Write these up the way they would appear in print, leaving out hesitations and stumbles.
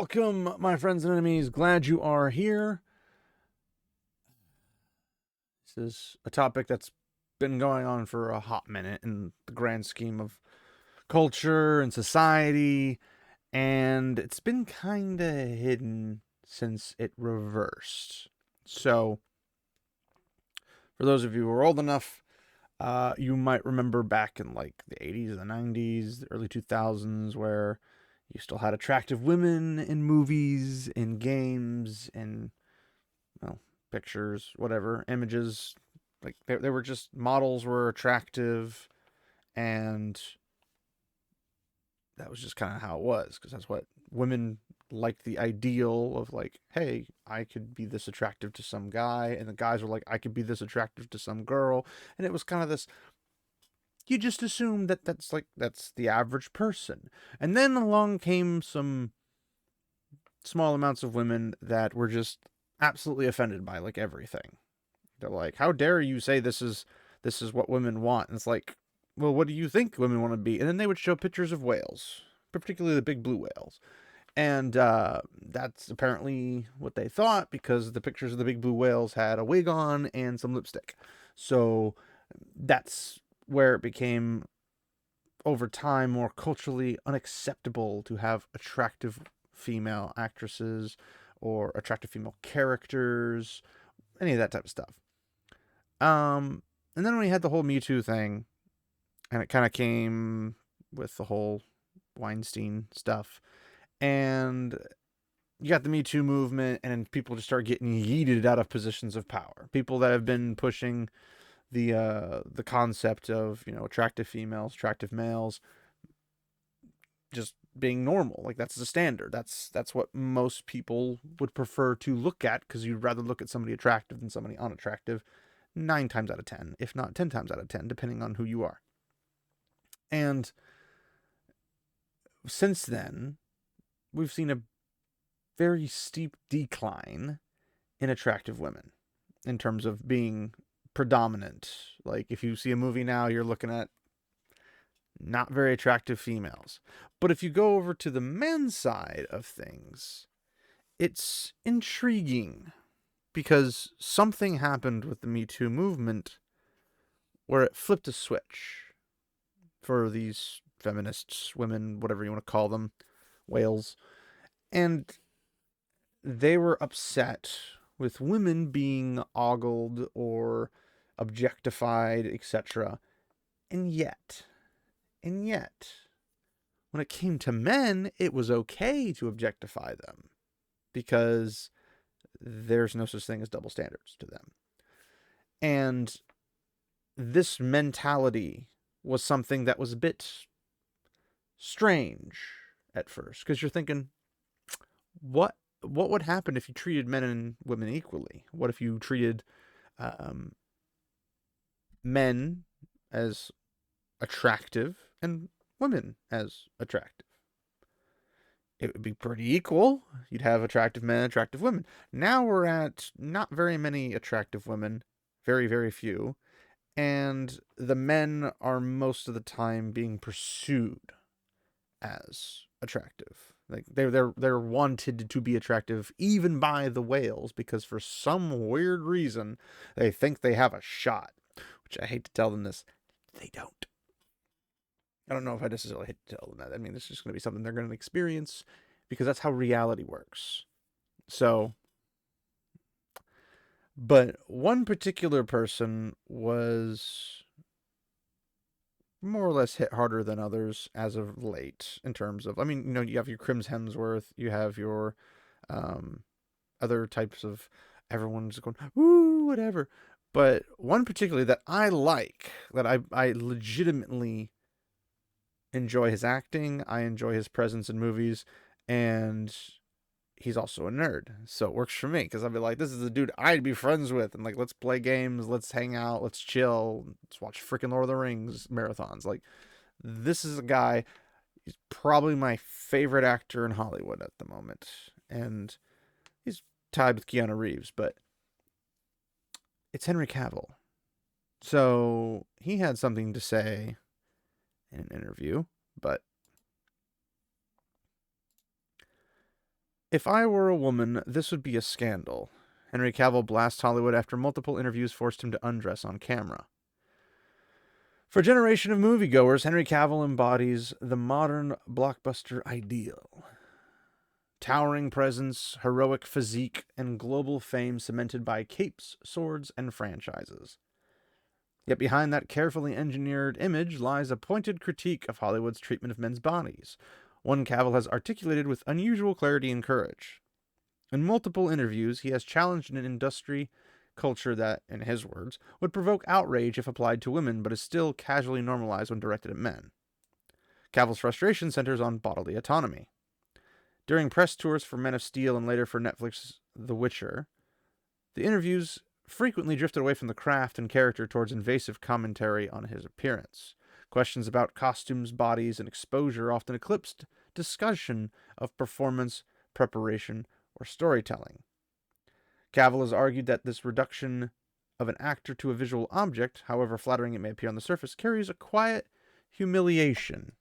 Welcome, my friends and enemies. Glad you are here. This is a topic that's been going on for a hot minute in the grand scheme of culture and society, and it's been kind of hidden since it reversed. So, for those of you who are old enough, you might remember back in like the 80s, the 90s, the early 2000s, where you still had attractive women in movies, in games, in, well, pictures, whatever, images. Like, they were just, models were attractive, and that was just kind of how it was, because that's what women liked, the ideal of, like, hey, I could be this attractive to some guy, and the guys were like, I could be this attractive to some girl, and it was kind of this, you just assume that that's the average person. And then along came some small amounts of women that were just absolutely offended by like everything. They're like, how dare you say this is what women want? And it's like, well, what do you think women want to be? And then they would show pictures of whales, particularly the big blue whales. And that's apparently what they thought, because the pictures of the big blue whales had a wig on and some lipstick. So that's where it became, over time, more culturally unacceptable to have attractive female actresses or attractive female characters, any of that type of stuff. And then when we had the whole Me Too thing, and it kind of came with the whole Weinstein stuff, and you got the Me Too movement, and people just start getting yeeted out of positions of power. People that have been pushing the concept of, attractive females, attractive males, just being normal. Like, that's the standard. That's what most people would prefer to look at, because you'd rather look at somebody attractive than somebody unattractive 9 times out of 10, if not 10 times out of 10, depending on who you are. And since then, we've seen a very steep decline in attractive women in terms of being predominant. Like, if you see a movie now, you're looking at not very attractive females. But if you go over to the men's side of things, it's intriguing, because something happened with the Me Too movement where it flipped a switch for these feminists, women, whatever you want to call them, whales. And they were upset with women being ogled or objectified, etc. And yet, when it came to men, it was okay to objectify them, because there's no such thing as double standards to them. And this mentality was something that was a bit strange at first, because you're thinking, what would happen if you treated men and women equally? What if you treated men as attractive and women as attractive? It would be pretty equal. You'd have attractive men, attractive women. Now we're at not very many attractive women, very, very few, and the men are most of the time being pursued as attractive. Like, they're wanted to be attractive even by the whales, because for some weird reason they think they have a shot. Which, I hate to tell them this, they don't. I don't know if I necessarily hate to tell them that. I mean, this is just going to be something they're going to experience, because that's how reality works. So, but one particular person was more or less hit harder than others as of late, in terms of, I mean, you have your Crims Hemsworth, you have your other types of, everyone's going, woo, whatever. But one particularly that I like, that I legitimately enjoy his acting, I enjoy his presence in movies, and he's also a nerd, so it works for me, because I'd be like, this is the dude I'd be friends with, and like, let's play games, let's hang out, let's chill, let's watch freaking Lord of the Rings marathons. Like, this is a guy, he's probably my favorite actor in Hollywood at the moment, and he's tied with Keanu Reeves, but it's Henry Cavill. So he had something to say in an interview, but If I were a woman, this would be a scandal. Henry Cavill blasts Hollywood after multiple interviews forced him to undress on camera. For a generation of moviegoers, Henry Cavill embodies the modern blockbuster ideal. Towering presence, heroic physique, and global fame cemented by capes, swords, and franchises. Yet behind that carefully engineered image lies a pointed critique of Hollywood's treatment of men's bodies, one Cavill has articulated with unusual clarity and courage. In multiple interviews, he has challenged an industry culture that, in his words, would provoke outrage if applied to women, but is still casually normalized when directed at men. Cavill's frustration centers on bodily autonomy. During press tours for Men of Steel and later for Netflix's The Witcher, the interviews frequently drifted away from the craft and character towards invasive commentary on his appearance. Questions about costumes, bodies, and exposure often eclipsed discussion of performance, preparation, or storytelling. Cavill has argued that this reduction of an actor to a visual object, however flattering it may appear on the surface, carries a quiet humiliation.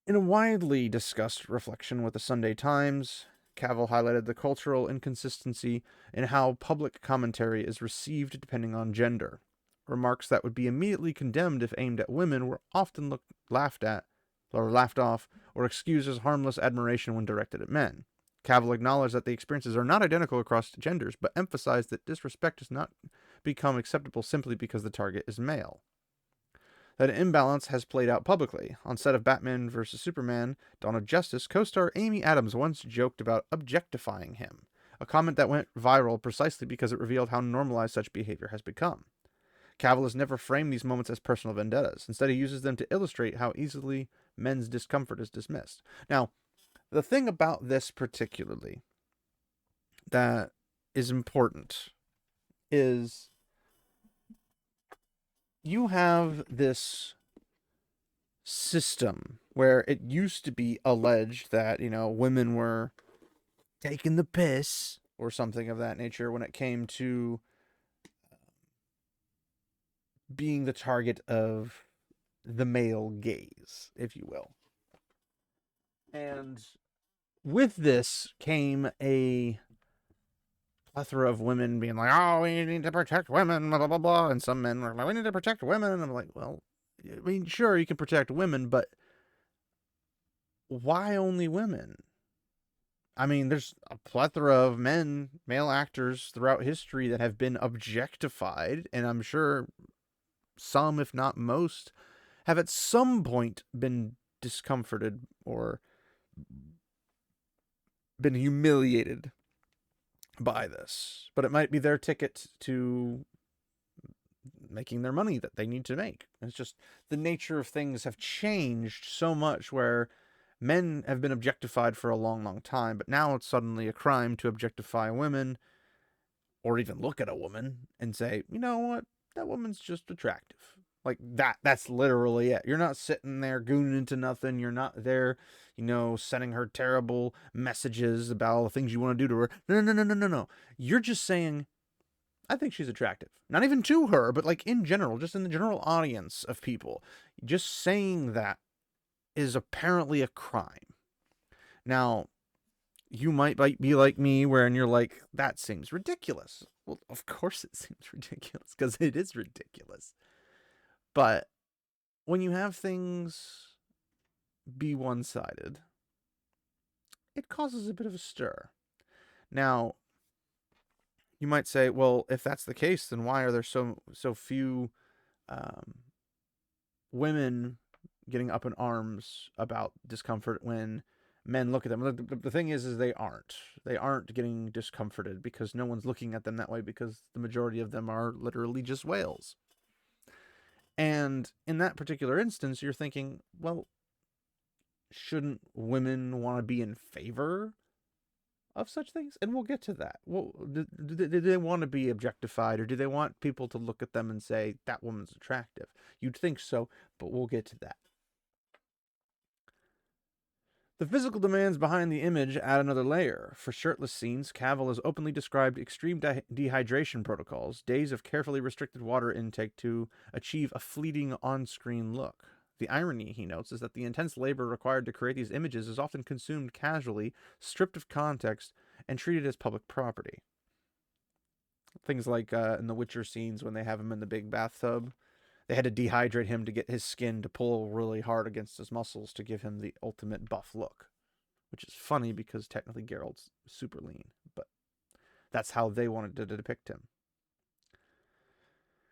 In a widely discussed reflection with the Sunday Times, Cavill highlighted the cultural inconsistency in how public commentary is received depending on gender. Remarks that would be immediately condemned if aimed at women were often laughed off, or excused as harmless admiration when directed at men. Cavill acknowledged that the experiences are not identical across genders, but emphasized that disrespect does not become acceptable simply because the target is male. That imbalance has played out publicly. On set of Batman vs. Superman, Dawn of Justice, co-star Amy Adams once joked about objectifying him, a comment that went viral precisely because it revealed how normalized such behavior has become. Cavill has never framed these moments as personal vendettas. Instead, he uses them to illustrate how easily men's discomfort is dismissed. Now, the thing about this particularly that is important is you have this system where it used to be alleged that, women were taking the piss or something of that nature when it came to being the target of the male gaze, if you will. And with this came a plethora of women being like, oh, we need to protect women, blah, blah, blah, blah. And some men were like, we need to protect women. And I'm like, well, I mean, sure, you can protect women, but why only women? I mean, there's a plethora of male actors throughout history that have been objectified, and I'm sure some, if not most, have at some point been discomforted or been humiliated by this. But it might be their ticket to making their money that they need to make. It's just the nature of things have changed so much where men have been objectified for a long, long time, but now it's suddenly a crime to objectify women or even look at a woman and say, you know what, that woman's just attractive. Like that's literally it. You're not sitting there gooning into nothing. You're not there, sending her terrible messages about all the things you want to do to her. No. You're just saying, I think she's attractive. Not even to her, but like in general, just in the general audience of people. Just saying that is apparently a crime. Now, you might be like me, wherein you're like, that seems ridiculous. Well, of course it seems ridiculous, because it is ridiculous. But when you have things be one-sided, it causes a bit of a stir. Now, you might say, well, if that's the case, then why are there so few women getting up in arms about discomfort when men look at them? The thing is they aren't getting discomforted because no one's looking at them that way, because the majority of them are literally just whales. And in that particular instance, you're thinking, well, shouldn't women want to be in favor of such things? And we'll get to that. Well, do they want to be objectified, or do they want people to look at them and say, that woman's attractive? You'd think so, but we'll get to that. The physical demands behind the image add another layer. For shirtless scenes, Cavill has openly described extreme dehydration protocols, days of carefully restricted water intake to achieve a fleeting on-screen look. The irony, he notes, is that the intense labor required to create these images is often consumed casually, stripped of context, and treated as public property. Things like in the Witcher scenes when they have him in the big bathtub, they had to dehydrate him to get his skin to pull really hard against his muscles to give him the ultimate buff look. Which is funny because technically Geralt's super lean, but that's how they wanted to depict him.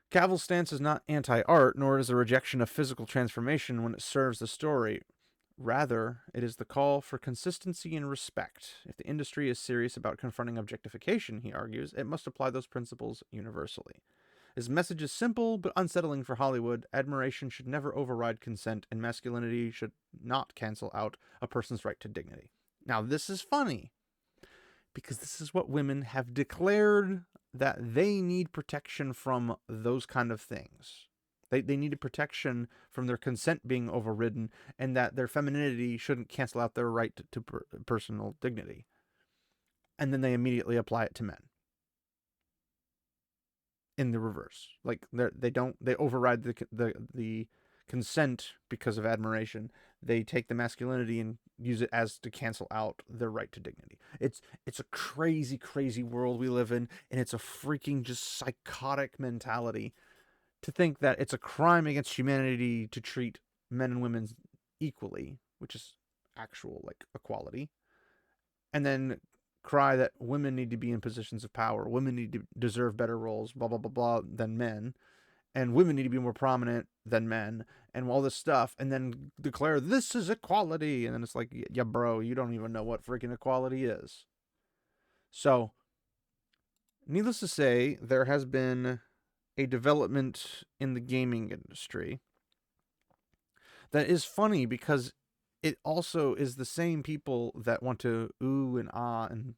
Cavill's stance is not anti-art, nor is a rejection of physical transformation when it serves the story. Rather, it is the call for consistency and respect. If the industry is serious about confronting objectification, he argues, it must apply those principles universally. His message is simple but unsettling for Hollywood. Admiration should never override consent, and masculinity should not cancel out a person's right to dignity. Now, this is funny, because this is what women have declared, that they need protection from those kind of things. They need protection from their consent being overridden, and that their femininity shouldn't cancel out their right to personal dignity. And then they immediately apply it to men. In the reverse, like they override the consent because of admiration. They take the masculinity and use it as to cancel out their right to dignity. It's a crazy world we live in, and it's a freaking just psychotic mentality to think that it's a crime against humanity to treat men and women equally, which is actual like equality, and then cry that women need to be in positions of power, women need to deserve better roles, blah blah blah blah, than men, and women need to be more prominent than men, and all this stuff, and then declare this is equality, and then it's like, yeah bro, you don't even know what freaking equality is. So needless to say, there has been a development in the gaming industry that is funny, because it also is the same people that want to ooh and ah and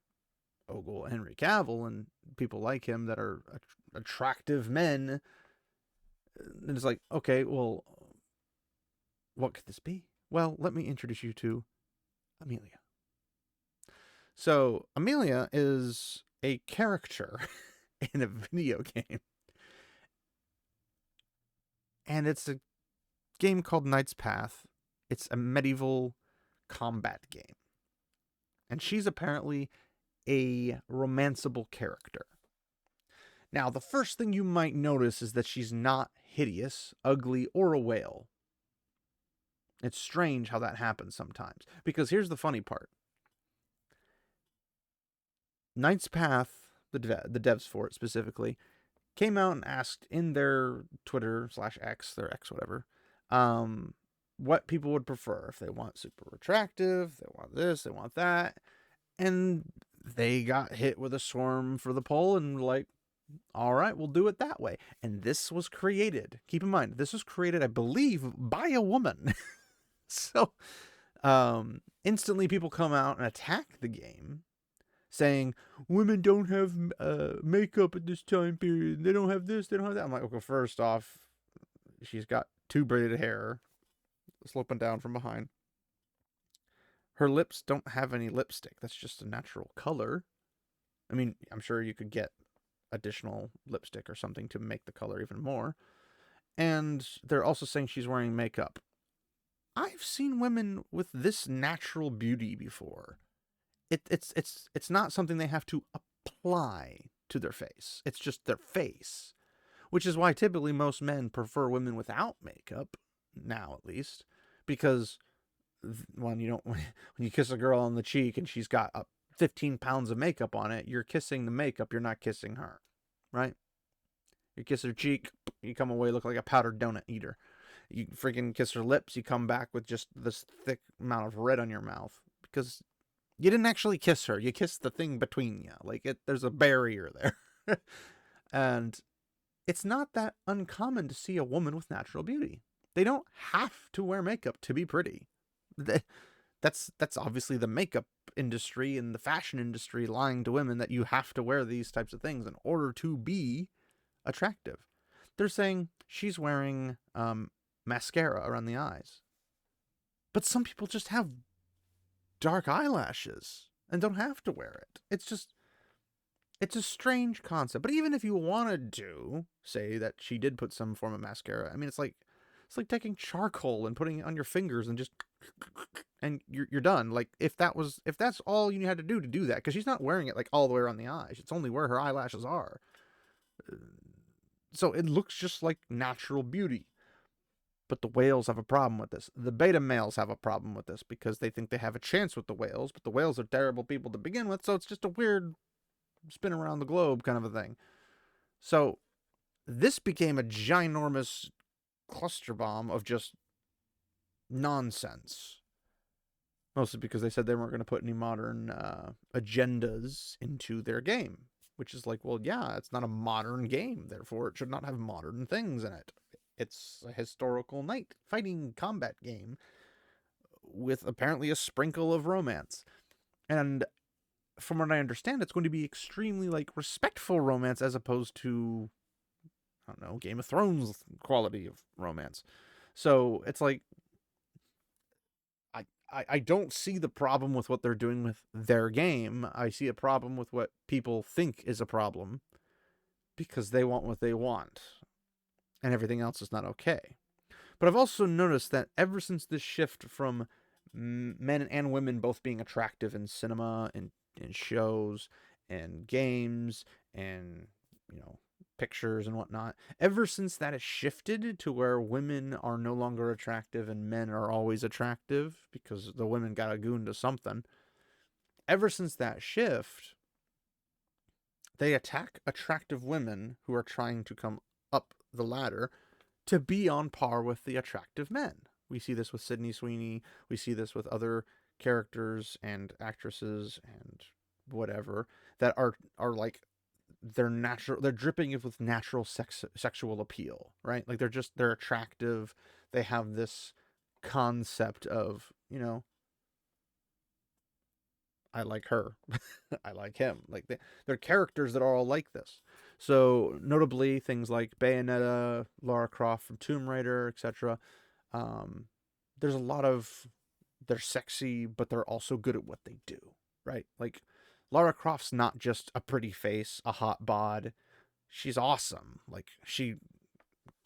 ogle Henry Cavill and people like him that are attractive men. And it's like, okay, well, what could this be? Well, let me introduce you to Amelia. So Amelia is a character in a video game. And it's a game called Knight's Path. It's a medieval combat game. And she's apparently a romanceable character. Now, the first thing you might notice is that she's not hideous, ugly, or a whale. It's strange how that happens sometimes. Because here's the funny part. Knight's Path, the devs for it specifically, came out and asked in their Twitter/X, their X whatever, what people would prefer. If they want super attractive, they want this, they want that. And they got hit with a swarm for the poll and like, all right, we'll do it that way. And this was created. Keep in mind, this was created, I believe, by a woman. So instantly people come out and attack the game, saying women don't have makeup at this time period. They don't have this, they don't have that. I'm like, okay, first off, she's got two braided hair sloping down from behind. Her lips don't have any lipstick. That's just a natural color. I mean, I'm sure you could get additional lipstick or something to make the color even more. And they're also saying she's wearing makeup. I've seen women with this natural beauty before. It's not something they have to apply to their face. It's just their face, which is why typically most men prefer women without makeup, now at least, because when you kiss a girl on the cheek and she's got 15 pounds of makeup on it, you're kissing the makeup, you're not kissing her, right? You kiss her cheek, you come away look like a powdered donut eater. You freaking kiss her lips, you come back with just this thick amount of red on your mouth, because you didn't actually kiss her. You kissed the thing between you. Like, there's a barrier there. And it's not that uncommon to see a woman with natural beauty. They don't have to wear makeup to be pretty. That's obviously the makeup industry and the fashion industry lying to women that you have to wear these types of things in order to be attractive. They're saying she's wearing mascara around the eyes. But some people just have dark eyelashes and don't have to wear it. It's a strange concept. But even if you wanted to say that she did put some form of mascara, I mean, it's like It's like taking charcoal and putting it on your fingers and just and you're done. Like if that's all you had to do that, because she's not wearing it like all the way around the eyes. It's only where her eyelashes are. So it looks just like natural beauty. But the whales have a problem with this. The beta males have a problem with this because they think they have a chance with the whales, but the whales are terrible people to begin with, so it's just a weird spin around the globe kind of a thing. So this became a ginormous cluster bomb of just nonsense. Mostly because they said they weren't going to put any modern agendas into their game. Which is like, well, yeah, it's not a modern game, therefore it should not have modern things in it. It's a historical knight fighting combat game with apparently a sprinkle of romance. And from what I understand, it's going to be extremely like respectful romance as opposed to, I don't know, Game of Thrones quality of romance. So it's like, I don't see the problem with what they're doing with their game. I see a problem with what people think is a problem because they want what they want and everything else is not okay. But I've also noticed that ever since this shift from men and women both being attractive in cinema and in shows and games and, you know, pictures and whatnot, ever since that has shifted to where women are no longer attractive and men are always attractive because the women got a goon to something, ever since that shift, they attack attractive women who are trying to come up the ladder to be on par with the attractive men. We see this with Sydney Sweeney. We see this with other characters and actresses and whatever that are like they're natural. They're dripping with natural sexual appeal, right? Like they're attractive. They have this concept of, you know, I like her, I like him. Like they're characters that are all like this. So notably things like Bayonetta, Lara Croft from Tomb Raider, etc. Um, there's a lot of they're sexy, but they're also good at what they do, right? Like Lara Croft's not just a pretty face, a hot bod. She's awesome. Like she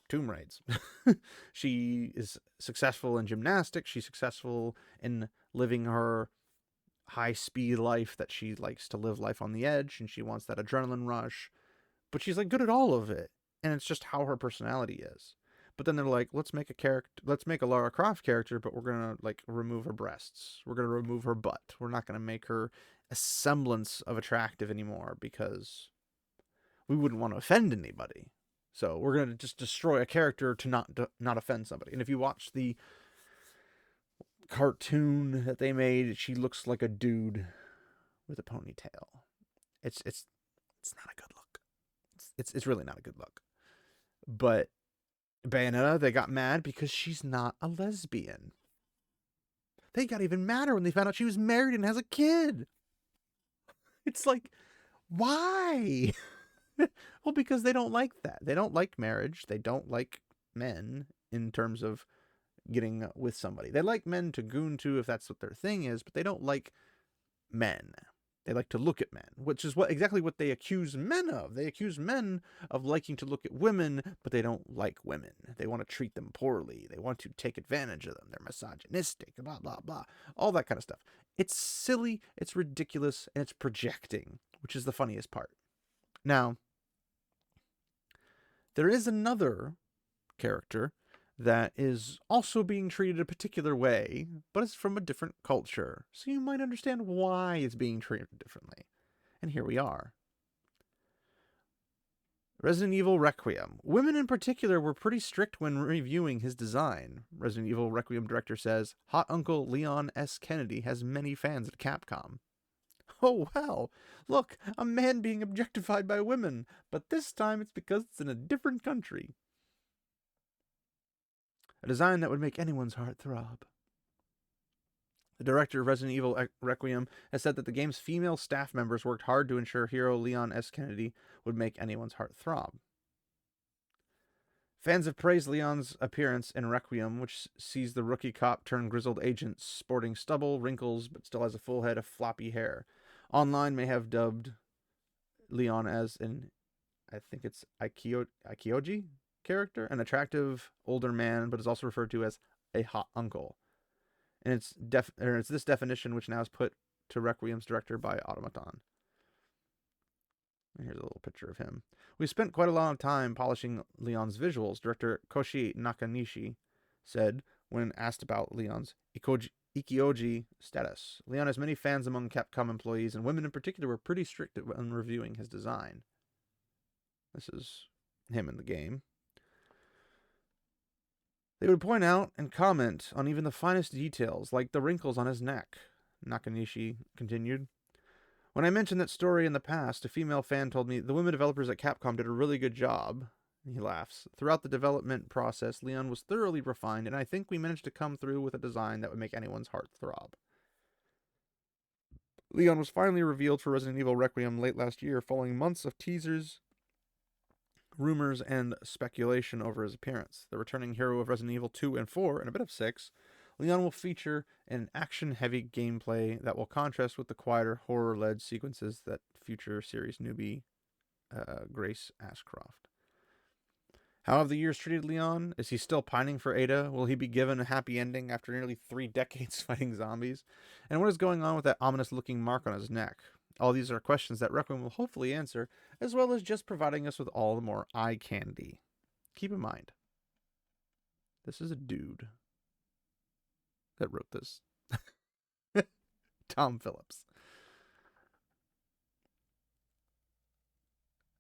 Tomb Raids. She is successful in gymnastics. She's successful in living her high speed life that she likes to live life on the edge and she wants that adrenaline rush. But she's like good at all of it. And it's just how her personality is. But then they're like, let's make a Lara Croft character, but we're gonna like remove her breasts. We're gonna remove her butt. We're not gonna make her a semblance of attractive anymore because we wouldn't want to offend anybody. So we're gonna just destroy a character to not offend somebody. And if you watch the cartoon that they made, she looks like a dude with a ponytail. It's not a good look. It's really not a good look. But Bayonetta, they got mad because she's not a lesbian. They got even madder when they found out she was married and has a kid. It's like, why? Well, because they don't like that. They don't like marriage. They don't like men in terms of getting with somebody. They like men to goon to if that's what their thing is, but they don't like men. They like to look at men, which is exactly what they accuse men of. They accuse men of liking to look at women, but they don't like women. They want to treat them poorly. They want to take advantage of them. They're misogynistic, blah, blah, blah. All that kind of stuff. It's silly, it's ridiculous, and it's projecting, which is the funniest part. Now, there is another character that is also being treated a particular way, but it's from a different culture. So you might understand why it's being treated differently. And here we are. Resident Evil Requiem. Women in particular were pretty strict when reviewing his design. Resident Evil Requiem director says, Hot Uncle Leon S. Kennedy has many fans at Capcom. Oh, wow. Look, a man being objectified by women, but this time it's because it's in a different country. A design that would make anyone's heart throb. The director of Resident Evil Requiem has said that the game's female staff members worked hard to ensure hero Leon S. Kennedy would make anyone's heart throb. Fans have praised Leon's appearance in Requiem, which sees the rookie cop turn grizzled agent sporting stubble, wrinkles, but still has a full head of floppy hair. Online may have dubbed Leon as an, I think it's Aikioji? character, an attractive older man, but is also referred to as a hot uncle. And it's this definition which now is put to Requiem's director by Automaton. Here's a little picture of him. We spent quite a lot of time polishing Leon's visuals, director Koshi Nakanishi said when asked about Leon's Ikioji status. Leon has many fans among Capcom employees, and women in particular were pretty strict when reviewing his design. This is him in the game. They would point out and comment on even the finest details, like the wrinkles on his neck, Nakanishi continued. When I mentioned that story in the past, a female fan told me the women developers at Capcom did a really good job. He laughs. Throughout the development process, Leon was thoroughly refined, and I think we managed to come through with a design that would make anyone's heart throb. Leon was finally revealed for Resident Evil Requiem late last year, following months of teasers, rumors, and speculation over his appearance. The returning hero of Resident Evil 2 and 4, and a bit of 6, Leon will feature an action-heavy gameplay that will contrast with the quieter, horror-led sequences that future series newbie Grace Ashcroft. How have the years treated Leon? Is he still pining for Ada? Will he be given a happy ending after nearly 3 decades fighting zombies? And what is going on with that ominous-looking mark on his neck? All these are questions that Requiem will hopefully answer, as well as just providing us with all the more eye candy. Keep in mind, this is a dude that wrote this. Tom Phillips.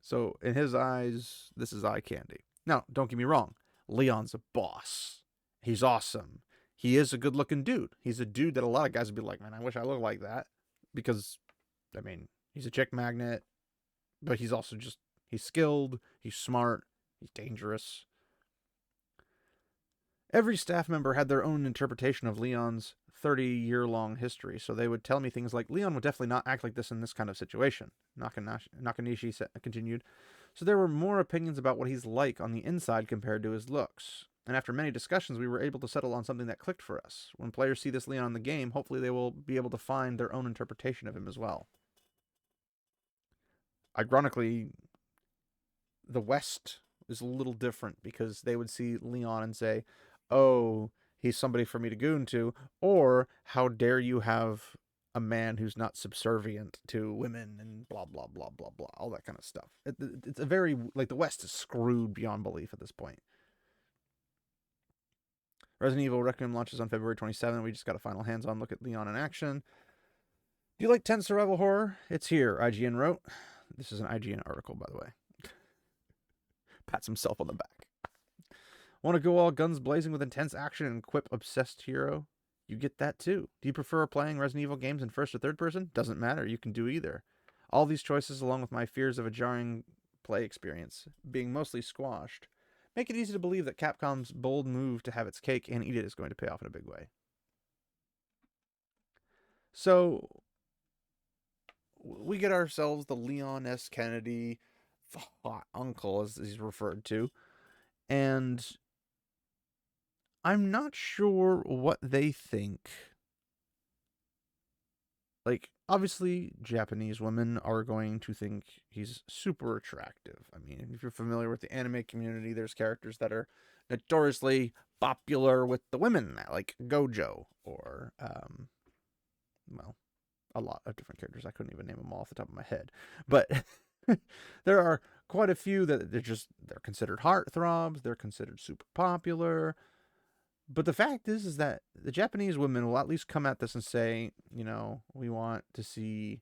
So, in his eyes, this is eye candy. Now, don't get me wrong. Leon's a boss. He's awesome. He is a good-looking dude. He's a dude that a lot of guys would be like, man, I wish I looked like that. Because, I mean, he's a chick magnet, but he's also just, he's skilled, he's smart, he's dangerous. Every staff member had their own interpretation of Leon's 30-year-long history, so they would tell me things like, Leon would definitely not act like this in this kind of situation, Nakanishi continued. So there were more opinions about what he's like on the inside compared to his looks. And after many discussions, we were able to settle on something that clicked for us. When players see this Leon in the game, hopefully they will be able to find their own interpretation of him as well. Ironically, the West is a little different because they would see Leon and say, oh, he's somebody for me to goon to, or how dare you have a man who's not subservient to women and blah, blah, blah, blah, blah, all that kind of stuff. It's a very, like, the West is screwed beyond belief at this point. Resident Evil Requiem launches on February 27th. We just got a final hands-on look at Leon in action. Do you like tense survival horror? It's here, IGN wrote. This is an IGN article, by the way. Pats himself on the back. Want to go all guns blazing with intense action and quip-obsessed hero? You get that too. Do you prefer playing Resident Evil games in first or third person? Doesn't matter, you can do either. All these choices, along with my fears of a jarring play experience being mostly squashed, make it easy to believe that Capcom's bold move to have its cake and eat it is going to pay off in a big way. So, we get ourselves the Leon S. Kennedy, the hot uncle as he's referred to, and I'm not sure what they think. Like, obviously, Japanese women are going to think he's super attractive. I mean, if you're familiar with the anime community, there's characters that are notoriously popular with the women, like Gojo, or, well, a lot of different characters. I couldn't even name them all off the top of my head. But there are quite a few that they're considered heartthrobs, they're considered super popular. But the fact is that the Japanese women will at least come at this and say, you know, we want to see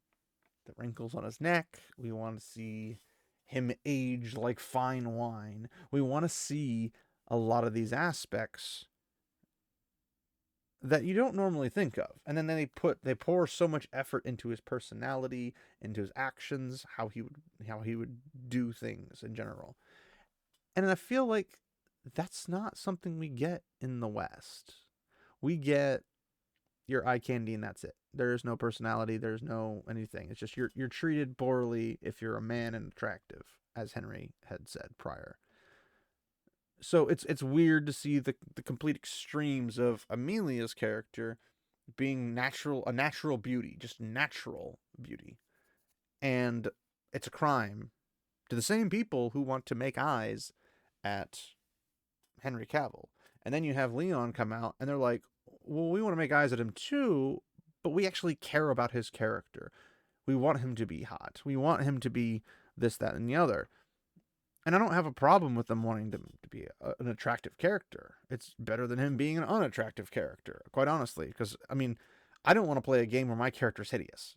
the wrinkles on his neck. We want to see him age like fine wine. We want to see a lot of these aspects that you don't normally think of. And then they pour so much effort into his personality, into his actions, how he would do things in general. And I feel like that's not something we get in the West. We get your eye candy and that's it. There's no personality, there's no anything. It's just you're treated poorly if you're a man and attractive, as Henry had said prior. So it's weird to see the complete extremes of Amelia's character being a natural beauty, just natural beauty. And it's a crime to the same people who want to make eyes at Henry Cavill. And then you have Leon come out and they're like, well, we want to make eyes at him too, but we actually care about his character. We want him to be hot. We want him to be this, that, and the other. And I don't have a problem with them wanting to be an attractive character. It's better than him being an unattractive character, quite honestly. Because, I mean, I don't want to play a game where my character's hideous.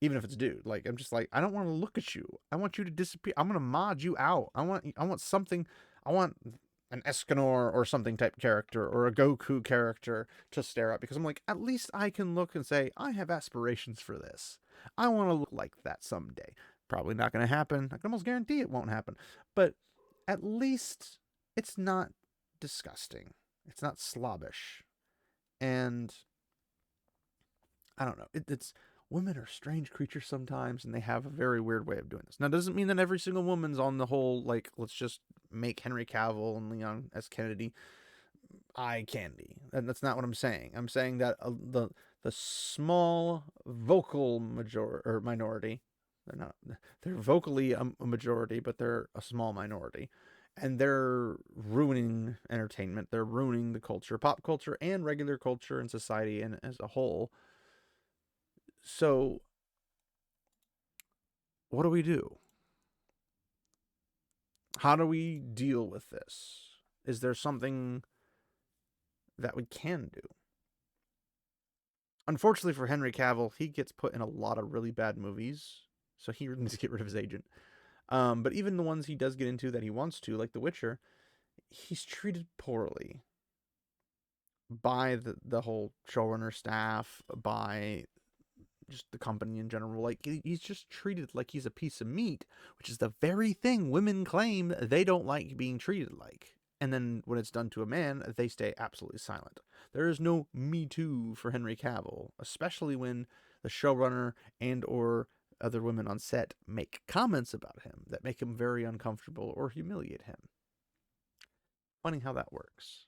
Even if it's a dude. Like, I'm just like, I don't want to look at you. I want you to disappear. I'm going to mod you out. I want something. I want an Escanor or something type character or a Goku character to stare at, because I'm like, at least I can look and say, I have aspirations for this. I want to look like that someday. Probably not going to happen. I can almost guarantee it won't happen. But at least it's not disgusting. It's not slobbish. And I don't know. It's women are strange creatures sometimes, and they have a very weird way of doing this. Now, it doesn't mean that every single woman's on the whole, like, let's just make Henry Cavill and Leon S. Kennedy eye candy. And that's not what I'm saying. I'm saying that the small vocal minority, they're vocally a majority, but they're a small minority. And they're ruining entertainment. They're ruining the culture, pop culture, and regular culture and society and as a whole. So, what do we do? How do we deal with this? Is there something that we can do? Unfortunately for Henry Cavill, he gets put in a lot of really bad movies, so he needs to get rid of his agent. But even the ones he does get into that he wants to, like The Witcher, he's treated poorly by the whole showrunner staff, by just the company in general. Like, he's just treated like he's a piece of meat, which is the very thing women claim they don't like being treated like. And then when it's done to a man, they stay absolutely silent. There is no Me Too for Henry Cavill, especially when the showrunner and or other women on set make comments about him that make him very uncomfortable or humiliate him. Funny how that works.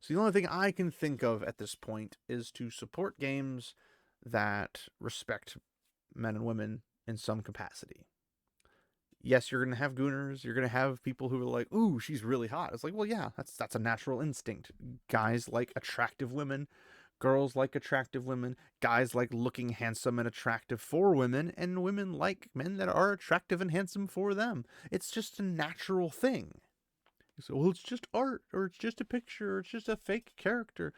So the only thing I can think of at this point is to support games that respect men and women in some capacity. Yes, you're going to have gooners. You're going to have people who are like, ooh, she's really hot. It's like, well, yeah, that's a natural instinct. Guys like attractive women. Girls like attractive women. Guys like looking handsome and attractive for women. And women like men that are attractive and handsome for them. It's just a natural thing. So, well, it's just art, or it's just a picture, or it's just a fake character.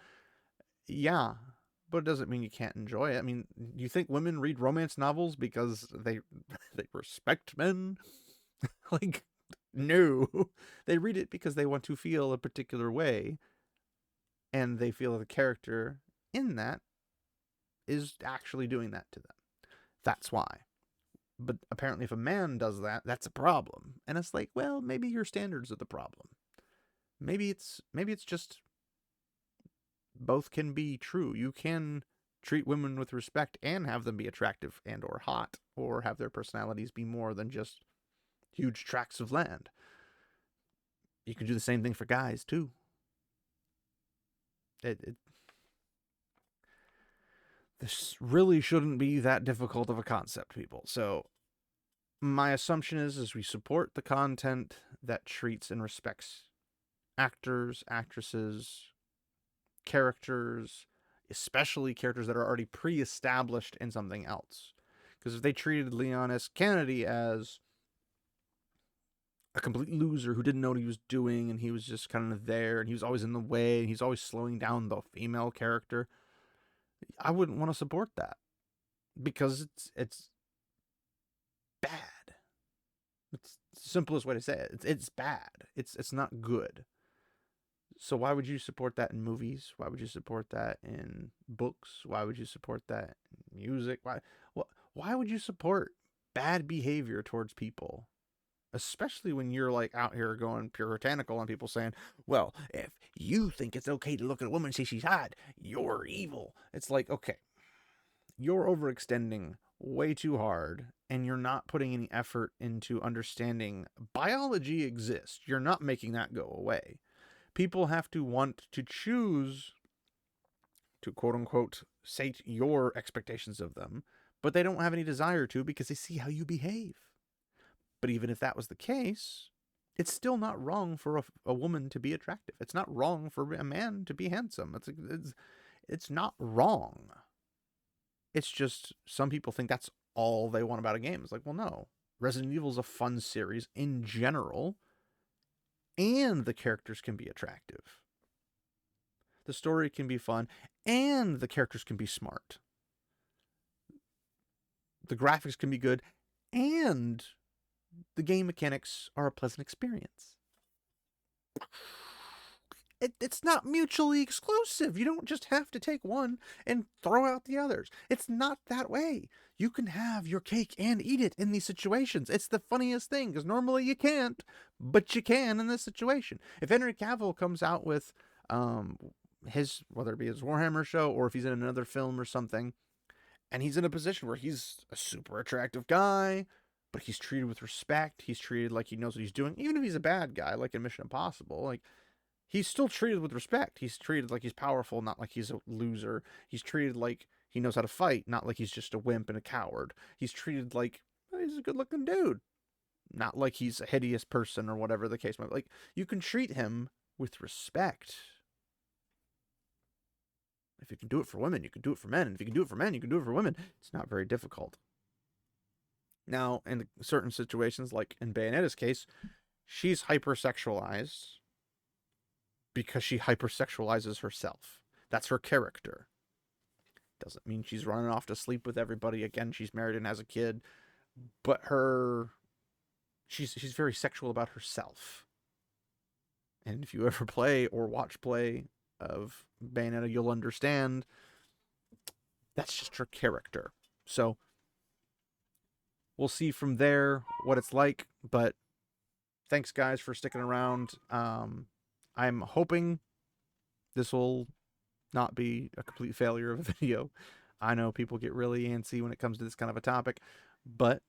Yeah, but it doesn't mean you can't enjoy it. I mean, you think women read romance novels because they respect men? Like, no. They read it because they want to feel a particular way, and they feel the character in that is actually doing that to them. That's why. But apparently if a man does that, that's a problem. And it's like, well, maybe your standards are the problem. Maybe it's just both can be true. You can treat women with respect and have them be attractive and or hot, or have their personalities be more than just huge tracts of land. You can do the same thing for guys too. This really shouldn't be that difficult of a concept, people. So my assumption is we support the content that treats and respects actors, actresses, characters, especially characters that are already pre-established in something else. Because if they treated Leon S. Kennedy as a complete loser who didn't know what he was doing, and he was just kind of there, and he was always in the way, and he's always slowing down the female character, I wouldn't want to support that, because it's bad. It's the simplest way to say it. It's bad. It's not good. So why would you support that in movies? Why would you support that in books? Why would you support that in music? Why would you support bad behavior towards people? Especially when you're like out here going puritanical on people saying, well, if you think it's okay to look at a woman and say she's hot, you're evil. It's like, okay, you're overextending way too hard, and you're not putting any effort into understanding biology exists. You're not making that go away. People have to want to choose to, quote unquote, sate your expectations of them, but they don't have any desire to, because they see how you behave. But even if that was the case, It's still not wrong for a woman to be attractive. It's not wrong for a man to be handsome. It's not wrong. It's just some people think that's all they want about a game. It's like, well, no. Resident Evil is a fun series in general, and the characters can be attractive. The story can be fun, and the characters can be smart. The graphics can be good, and the game mechanics are a pleasant experience. It's not mutually exclusive. You don't just have to take one and throw out the others. It's not that way. You can have your cake and eat it in these situations. It's the funniest thing, because normally you can't, but you can in this situation. If Henry Cavill comes out with his, whether it be his Warhammer show or if he's in another film or something, and he's in a position where he's a super attractive guy, but he's treated with respect, he's treated like he knows what he's doing, even if he's a bad guy, like in Mission Impossible, like, he's still treated with respect. He's treated like he's powerful, not like he's a loser. He's treated like he knows how to fight, not like he's just a wimp and a coward. He's treated like, oh, he's a good-looking dude, not like he's a hideous person or whatever the case might be. Like, you can treat him with respect. If you can do it for women, you can do it for men. And if you can do it for men, you can do it for women. It's not very difficult. Now, in certain situations, like in Bayonetta's case, she's hypersexualized because she hypersexualizes herself. That's her character. Doesn't mean she's running off to sleep with everybody. Again, she's married and has a kid. But she's very sexual about herself. And if you ever play or watch play of Bayonetta, you'll understand that's just her character. So we'll see from there what it's like. But thanks, guys, for sticking around. I'm hoping this will not be a complete failure of a video. I know people get really antsy when it comes to this kind of a topic, but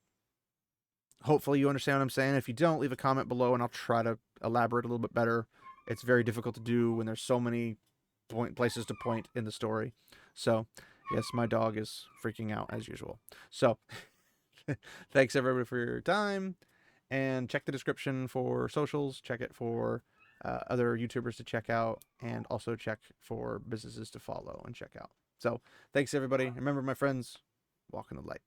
hopefully you understand what I'm saying. If you don't, leave a comment below and I'll try to elaborate a little bit better. It's very difficult to do when there's so many places to point in the story. So, yes, my dog is freaking out as usual. So, thanks everybody for your time, and check the description for socials. Check it for other YouTubers to check out, and also check for businesses to follow and check out. So, thanks everybody. Remember, my friends, walk in the light.